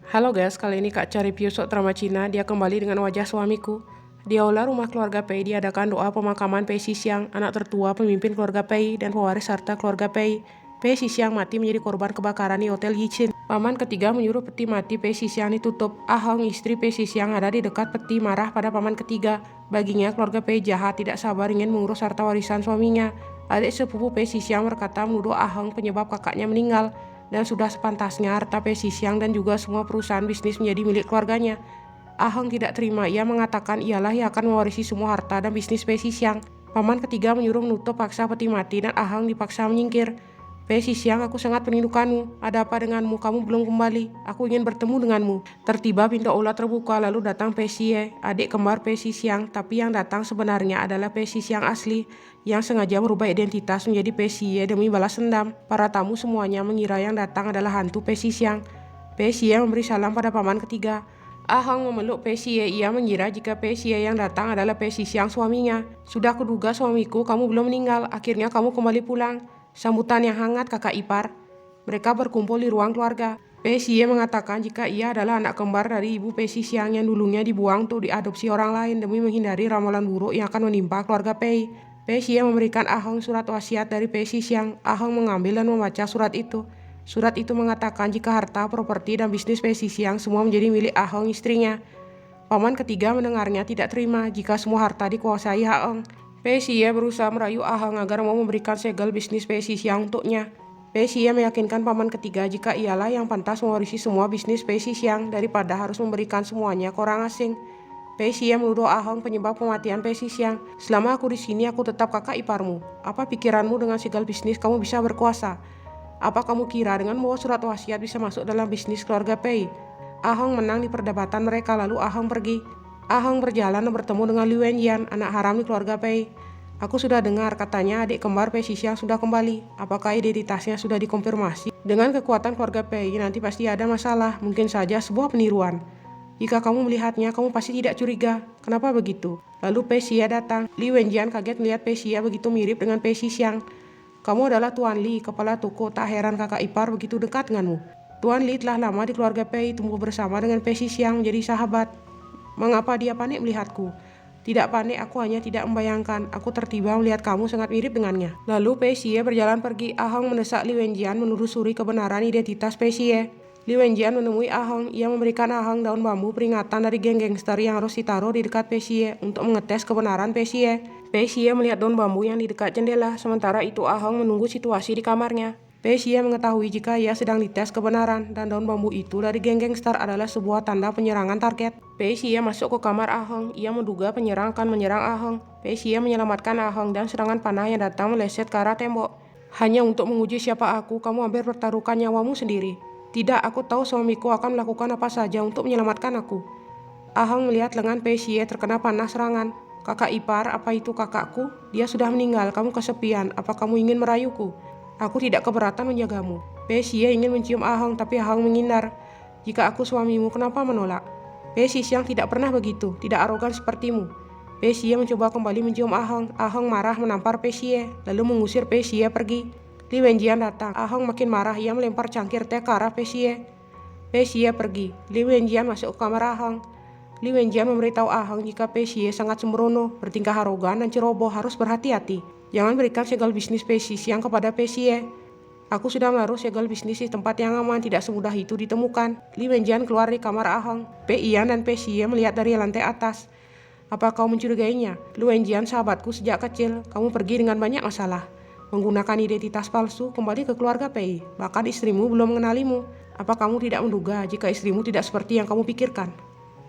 Halo guys, kali ini Kak cari review sok drama Cina. Dia kembali dengan wajah suamiku. Di aula rumah keluarga Pei diadakan doa pemakaman Pei Xishyang, anak tertua pemimpin keluarga Pei dan pewaris harta keluarga Pei. Pei Xishyang mati menjadi korban kebakaran di Hotel Yixin. Paman ketiga menyuruh peti mati Pei Xishyang ditutup. Ahong, istri Pei Xishyang, ada di dekat peti marah pada paman ketiga. Baginya keluarga Pei jahat, tidak sabar ingin mengurus harta warisan suaminya. Adik sepupu Pei Xishyang berkata menuduh Ahong penyebab kakaknya meninggal. Dan sudah sepantasnya harta Pei Xishyang dan juga semua perusahaan bisnis menjadi milik keluarganya. Ahong tidak terima, ia mengatakan ialah yang akan mewarisi semua harta dan bisnis Pei Xishyang. Paman ketiga menyuruh menutup paksa peti mati dan Ahong dipaksa menyingkir. Pei Xishyang, aku sangat merindukanmu. Ada apa denganmu? Kamu belum kembali. Aku ingin bertemu denganmu. Tertiba pintu aula terbuka lalu datang Pei Xie, adik kembar Pei Xishyang, tapi yang datang sebenarnya adalah Pei Xishyang asli yang sengaja merubah identitas menjadi Pei Xie demi balas dendam. Para tamu semuanya mengira yang datang adalah hantu Pei Xishyang. Pei Xie memberi salam pada paman ketiga. Ahong memeluk Pei Xie, ia mengira jika Pei Xie yang datang adalah Pei Xishyang suaminya. Sudah kuduga suamiku, kamu belum meninggal, akhirnya kamu kembali pulang. Sambutan yang hangat kakak ipar. Mereka berkumpul di ruang keluarga. Pei Xie mengatakan jika ia adalah anak kembar dari ibu Pei Xishyang yang dulunya dibuang untuk diadopsi orang lain demi menghindari ramalan buruk yang akan menimpa keluarga Pei. Pei Xie memberikan Ahong surat wasiat dari Pei Xishyang. Ahong mengambil dan membaca surat itu. Surat itu mengatakan jika harta, properti, dan bisnis Pei Xishyang semua menjadi milik Ahong istrinya. Paman ketiga mendengarnya tidak terima jika semua harta dikuasai Ahong. Pei Xie berusaha merayu Ahong agar mau memberikan segel bisnis Pei Xishyang untuknya. Pei Xie meyakinkan paman ketiga jika ialah yang pantas mewarisi semua bisnis Pei Xishyang daripada harus memberikan semuanya ke orang asing. Pei Xie menuduh Ahong penyebab kematian Pei Xishyang. Selama aku di sini aku tetap kakak iparmu. Apa pikiranmu dengan segel bisnis kamu bisa berkuasa? Apa kamu kira dengan membawa surat wasiat bisa masuk dalam bisnis keluarga Pei? Ahong menang di perdebatan mereka lalu Ahong pergi. Ahong berjalan dan bertemu dengan Liu Wenjian, anak haram di keluarga Pei. Aku sudah dengar katanya adik kembar Pei Xishyang sudah kembali. Apakah identitasnya sudah dikonfirmasi? Dengan kekuatan keluarga Pei nanti pasti ada masalah, mungkin saja sebuah peniruan. Jika kamu melihatnya, kamu pasti tidak curiga. Kenapa begitu? Lalu Pei Xie datang. Liu Wenjian kaget melihat Pei Xie begitu mirip dengan Pei Xishyang. Kamu adalah Tuan Li, kepala toko. Tak heran kakak ipar begitu dekat denganmu. Tuan Li telah lama di keluarga Pei, tumbuh bersama dengan Pei Xishyang menjadi sahabat. Mengapa dia panik melihatku? Tidak panik, aku hanya tidak membayangkan. Aku tertiba melihat kamu sangat mirip dengannya. Lalu Pei Xie berjalan pergi. Ahong mendesak Liu Wenjian menelusuri kebenaran identitas Pei Xie. Liu Wenjian menemui Ahong. Ia memberikan Ahong daun bambu peringatan dari geng gangster yang harus ditaruh di dekat Pei Xie untuk mengetes kebenaran Pei Xie. Pei Xie melihat daun bambu yang di dekat jendela. Sementara itu Ahong menunggu situasi di kamarnya. Pei Xie mengetahui jika ia sedang dites kebenaran dan daun bambu itu dari geng gangster adalah sebuah tanda penyerangan target. Pei Xie masuk ke kamar Ahong. Ia menduga penyerang akan menyerang Ahong. Pei Xie menyelamatkan Ahong dan serangan panah yang datang meleset ke arah tembok. Hanya untuk menguji siapa aku, kamu hampir pertaruhkan nyawamu sendiri. Tidak, aku tahu suamiku akan melakukan apa saja untuk menyelamatkan aku. Ahong melihat lengan Pei Xie terkena panah serangan. Kakak ipar, apa itu kakakku? Dia sudah meninggal, kamu kesepian. Apa kamu ingin merayuku? Aku tidak keberatan menjagamu. Pei Xie ingin mencium Ahong, tapi Ahong menghindar. Jika aku suamimu, kenapa menolak? Pei Xishyang tidak pernah begitu, tidak arogan sepertimu. Pei Xie mencoba kembali mencium Ahong. Ahong marah menampar Pei Xie, lalu mengusir Pei Xie pergi. Li Wenjian datang. Ahong makin marah, ia melempar cangkir teh ke arah Pei Xie. Pei Xie pergi. Li Wenjian masuk ke kamar Ahong. Li Wenjian memberitahu Ahong jika Pei Xie sangat sembrono, bertingkah arogan dan ceroboh, harus berhati-hati. Jangan berikan segel bisnis Pei Xishyang kepada Pei Xie. Aku sudah menaruh segel bisnis di tempat yang aman, tidak semudah itu ditemukan. Li Wenjian keluar dari kamar Ahong. Pei Ian dan Pei Xie melihat dari lantai atas. Apa kau mencurigainya? Li Wenjian sahabatku sejak kecil. Kamu pergi dengan banyak masalah. Menggunakan identitas palsu, kembali ke keluarga Pei. Bahkan istrimu belum mengenalimu. Apa kamu tidak menduga jika istrimu tidak seperti yang kamu pikirkan?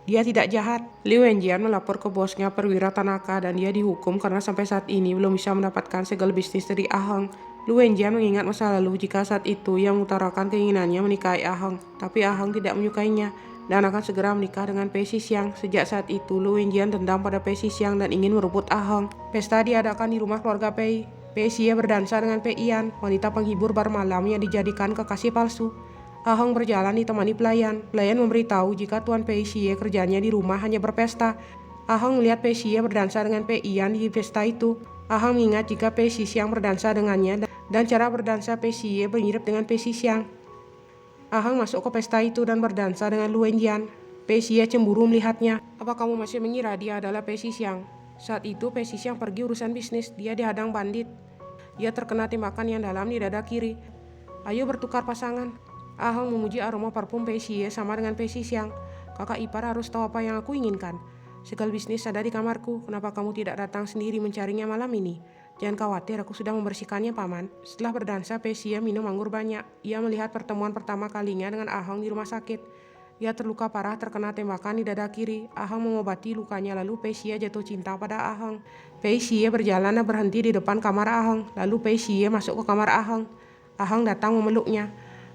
Dia tidak jahat. Li Wenjian melapor ke bosnya Perwira Tanaka dan dia dihukum karena sampai saat ini belum bisa mendapatkan segel bisnis dari Ahong. Li Wenjian mengingat masa lalu jika saat itu ia mengutarakan keinginannya menikahi Ahong, tapi Ahong tidak menyukainya dan akan segera menikah dengan Pei Xishyang. Sejak saat itu, Li Wenjian dendam pada Pei Xishyang dan ingin merebut Ahong. Pesta diadakan di rumah keluarga Pei. Pei Xie berdansa dengan Pei Ian, wanita penghibur bar malam yang dijadikan kekasih palsu. Ahong berjalan ditemani pelayan. Pelayan memberitahu jika Tuan Pei Xie kerjanya di rumah hanya berpesta. Ahong melihat Pei Xie berdansa dengan Pei Ian di pesta itu. Ahong mengingat jika Pei Xishyang berdansa dengannya dan cara berdansa Pei Xie mirip dengan Pei Xishyang. Ahang masuk ke pesta itu dan berdansa dengan Lu Wenjian. Pei Xie cemburu melihatnya. Apa kamu masih mengira dia adalah Pei Xixiang? Saat itu Pei Xixiang pergi urusan bisnis, dia dihadang bandit. Dia terkena tembakan yang dalam di dada kiri. Ayo bertukar pasangan. Ahang memuji aroma parfum Pei Xie sama dengan Pei Xixiang. Kakak ipar harus tahu apa yang aku inginkan. Segala bisnis ada di kamarku, kenapa kamu tidak datang sendiri mencarinya malam ini? Jangan khawatir, aku sudah membersihkannya, Paman. Setelah berdansa, Pei Xie minum anggur banyak. Ia melihat pertemuan pertama kalinya dengan Ahang di rumah sakit. Ia terluka parah terkena tembakan di dada kiri. Ahang mengobati lukanya, lalu Pei Xie jatuh cinta pada Ahang. Pei Xie berjalan dan berhenti di depan kamar Ahang. Lalu Pei Xie masuk ke kamar Ahang. Ahang datang memeluknya.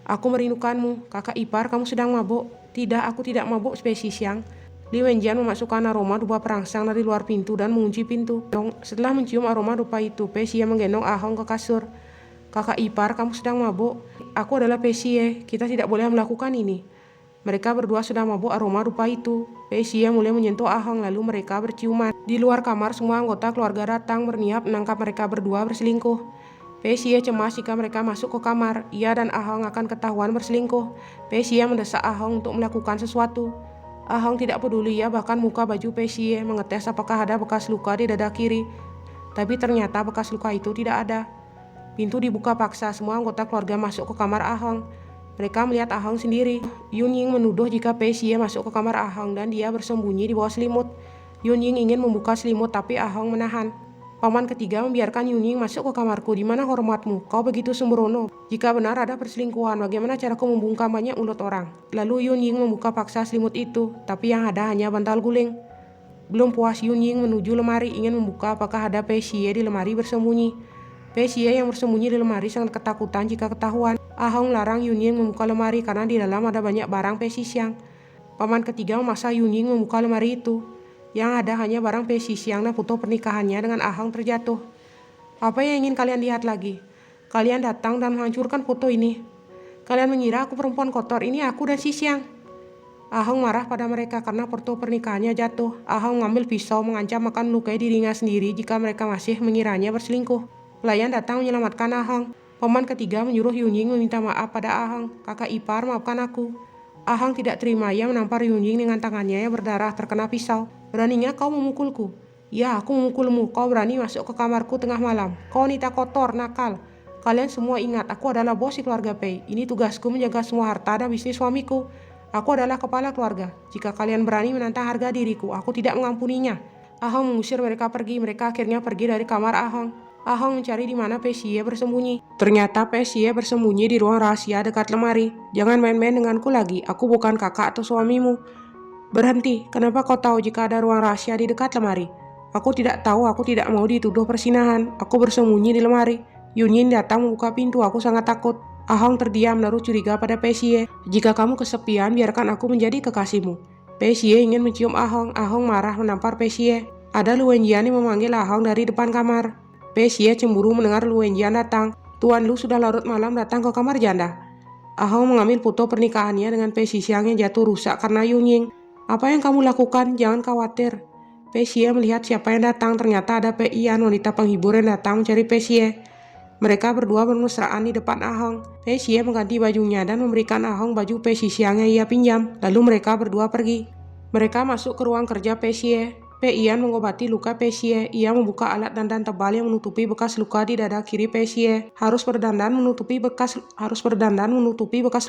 Aku merindukanmu, kakak ipar, kamu sedang mabuk. Tidak, aku tidak mabuk, Pei Xixiang. Li Wenjian memasukkan aroma dupa perangsang dari luar pintu dan mengunci pintu. Setelah mencium aroma dupa itu, Pei Xie menggendong Ahang ke kasur. Kakak ipar, kamu sedang mabuk. Aku adalah Pei Xie, kita tidak boleh melakukan ini. Mereka berdua sudah mabuk aroma dupa itu. Pei Xie mulai menyentuh Ahang, lalu mereka berciuman. Di luar kamar, semua anggota keluarga datang berniat menangkap mereka berdua berselingkuh. Pei Xie cemas jika mereka masuk ke kamar. Ia dan Ahang akan ketahuan berselingkuh. Pei Xie mendesak Ahang untuk melakukan sesuatu. Ahang tidak peduli, ia bahkan muka baju Pei Xie mengetes apakah ada bekas luka di dada kiri. Tapi ternyata bekas luka itu tidak ada. Pintu dibuka paksa, semua anggota keluarga masuk ke kamar Ahang. Mereka melihat Ahang sendiri. Yun Ying menuduh jika Pei Xie masuk ke kamar Ahang dan dia bersembunyi di bawah selimut. Yun Ying ingin membuka selimut tapi Ahang menahan. Paman ketiga membiarkan Yun Ying masuk ke kamarku. Di mana hormatmu? Kau begitu sembrono. Jika benar ada perselingkuhan, bagaimana caraku membungkam banyak mulut orang? Lalu Yun Ying membuka paksa selimut itu, tapi yang ada hanya bantal guling. Belum puas, Yun Ying menuju lemari ingin membuka apakah ada Pei Xie di lemari bersembunyi. Pei Xie yang bersembunyi di lemari sangat ketakutan jika ketahuan. Ahang larang Yun Ying membuka lemari karena di dalam ada banyak barang Pei Xixiang. Paman ketiga memaksa Yun Ying membuka lemari itu. Yang ada hanya barang Pei Xixiang dan foto pernikahannya dengan Ahang terjatuh. Apa yang ingin kalian lihat lagi? Kalian datang dan menghancurkan foto ini. Kalian mengira aku perempuan kotor, ini aku dan Xixiang. Ahang marah pada mereka karena foto pernikahannya jatuh. Ahang mengambil pisau mengancam akan melukai dirinya sendiri jika mereka masih mengiranya berselingkuh. Pelayan datang menyelamatkan Ahang. Paman ketiga menyuruh Yun Ying meminta maaf pada Ahang. Kakak ipar, maafkan aku. Ahang tidak terima, ia menampar Yun Ying dengan tangannya yang berdarah terkena pisau. Beraninya kau memukulku? Ya, aku memukulmu. Kau berani masuk ke kamarku tengah malam. Kau wanita kotor, nakal. Kalian semua ingat, aku adalah bos di keluarga Pei. Ini tugasku menjaga semua harta dan bisnis suamiku. Aku adalah kepala keluarga. Jika kalian berani menantang harga diriku, aku tidak mengampuninya. Ahang mengusir mereka pergi. Mereka akhirnya pergi dari kamar Ahang. Ahang mencari di mana Pei Xie bersembunyi. Ternyata Pei Xie bersembunyi di ruang rahasia dekat lemari. Jangan main-main denganku lagi. Aku bukan kakak atau suamimu. Berhenti, kenapa kau tahu jika ada ruang rahasia di dekat lemari? Aku tidak tahu, aku tidak mau dituduh persinahan. Aku bersembunyi di lemari. Yun Ying datang membuka pintu, aku sangat takut. Ahang terdiam menaruh curiga pada Pei Xie. Jika kamu kesepian, biarkan aku menjadi kekasihmu. Pei Xie ingin mencium Ahang. Ahang marah menampar Pei Xie. Ada Lu Wenjian yang memanggil Ahang dari depan kamar. Pei Xie cemburu mendengar Lu Wenjian datang. Tuan Lu sudah larut malam datang ke kamar janda. Ahang mengambil foto pernikahannya dengan Pei Xixiang yang jatuh rusak karena Yun Ying. Apa yang kamu lakukan? Jangan khawatir. Pei Xie melihat siapa yang datang. Ternyata ada Pei Yan, wanita penghibur yang datang mencari Pei Xie. Mereka berdua bermesraan di depan Ahang. Pei Xie mengganti bajunya dan memberikan Ahang baju Pei Xixiang yang ia pinjam. Lalu mereka berdua pergi. Mereka masuk ke ruang kerja Pei Xie. Pei Yan mengobati luka Pei Xie. Ia membuka alat dandan tebal yang menutupi bekas luka di dada kiri Pei Xie. Harus berdandan menutupi bekas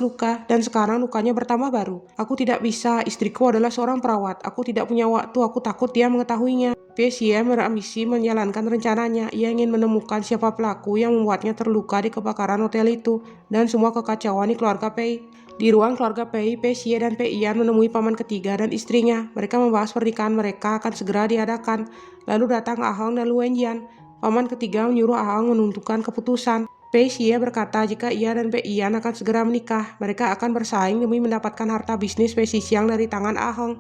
luka, dan sekarang lukanya bertambah baru. Aku tidak bisa, istriku adalah seorang perawat. Aku tidak punya waktu, aku takut dia mengetahuinya. Pei Xie berambisi menjalankan rencananya. Ia ingin menemukan siapa pelaku yang membuatnya terluka di kebakaran hotel itu dan semua kekacauan di keluarga Pei. Di ruang keluarga Pei, Pei Xie dan Pei Yan menemui paman ketiga dan istrinya. Mereka membahas pernikahan mereka akan segera diadakan. Lalu datang Ahang dan Lu Wenjian. Paman ketiga menyuruh Ahang menentukan keputusan. Pei Xie berkata jika ia dan Pei Yan akan segera menikah, mereka akan bersaing demi mendapatkan harta bisnis Pei Xixiang dari tangan Ahang.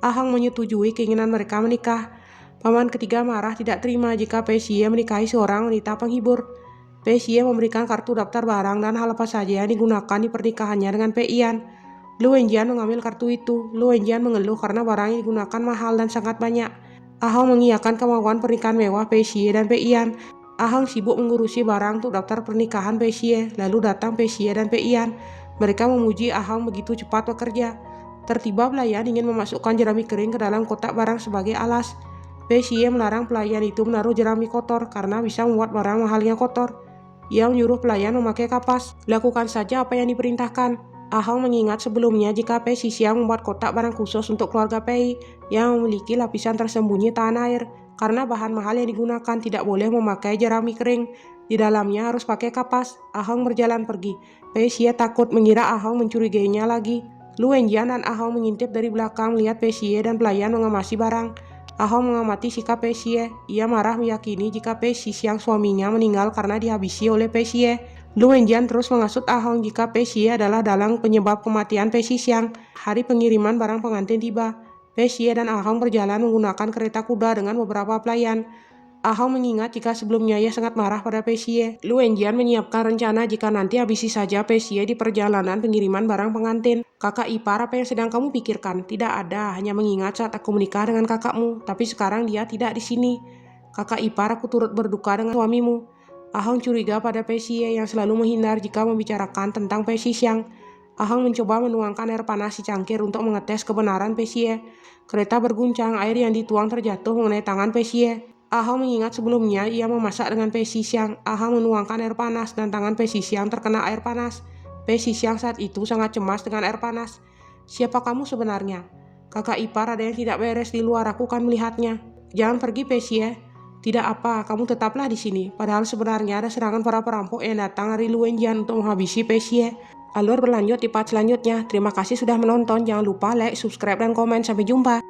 Ahang menyetujui keinginan mereka menikah. Paman ketiga marah tidak terima jika Pei Xie menikahi seorang wanita penghibur. Pei Xie memberikan kartu daftar barang dan hal apa saja yang digunakan di pernikahannya dengan Pei Yan. Lu Wenjian mengambil kartu itu. Lu Wenjian mengeluh karena barang yang digunakan mahal dan sangat banyak. Ahang mengiyakan kemauan pernikahan mewah Pei Xie dan Pei Yan. Ahang sibuk mengurusi barang untuk daftar pernikahan Pei Xie. Lalu datang Pei Xie dan Pei Yan. Mereka memuji Ahong begitu cepat bekerja. Tertiba pelayan ingin memasukkan jerami kering ke dalam kotak barang sebagai alas. Pei Xie melarang pelayan itu menaruh jerami kotor karena bisa membuat barang mahalnya kotor. Ia menyuruh pelayan memakai kapas. Lakukan saja apa yang diperintahkan. Ahong mengingat sebelumnya jika Pei Xixiang membuat kotak barang khusus untuk keluarga Pei yang memiliki lapisan tersembunyi tahan air. Karena bahan mahal yang digunakan tidak boleh memakai jerami kering. Di dalamnya harus pakai kapas. Ahong berjalan pergi. Pei Xie takut mengira Ahong mencurigainya lagi. Lu Wenjian dan Ahong mengintip dari belakang melihat Pei Xie dan pelayan mengemasi barang. Ahong mengamati sikap Pei Xie. Ia marah meyakini jika Pei Xixiang suaminya meninggal karena dihabisi oleh Pei Xie. Lu Wenjian terus mengasut Ahong jika Pei Xie adalah dalang penyebab kematian Pei Xixiang. Hari pengiriman barang pengantin tiba. Pei Xie dan Ahong berjalan menggunakan kereta kuda dengan beberapa pelayan. Ahong mengingat jika sebelumnya ia sangat marah pada Pei Xie. Lu Wenjian menyiapkan rencana jika nanti habisi saja Pei Xie di perjalanan pengiriman barang pengantin. Kakak ipar, apa yang sedang kamu pikirkan? Tidak ada, hanya mengingat saat aku menikah dengan kakakmu. Tapi sekarang dia tidak di sini. Kakak ipar, aku turut berduka dengan suamimu. Ahong curiga pada Pei Xie yang selalu menghindar jika membicarakan tentang Pei Xixiang. Ahong mencoba menuangkan air panas secangkir untuk mengetes kebenaran Pei Xie. Kereta berguncang, air yang dituang terjatuh mengenai tangan Pei Xie. Ahong mengingat sebelumnya ia memasak dengan Pei Xixiang. Ahong menuangkan air panas dan tangan Pei Xixiang terkena air panas. Pei Xixiang saat itu sangat cemas dengan air panas. Siapa kamu sebenarnya? Kakak ipar, ada yang tidak beres di luar, aku kan melihatnya. Jangan pergi Pei Xie. Tidak apa, kamu tetaplah di sini. Padahal sebenarnya ada serangan para perampok yang datang dari Lu Wenjian untuk menghabisi Pei Xie. Alur berlanjut di part selanjutnya. Terima kasih sudah menonton. Jangan lupa like, subscribe, dan komen. Sampai jumpa.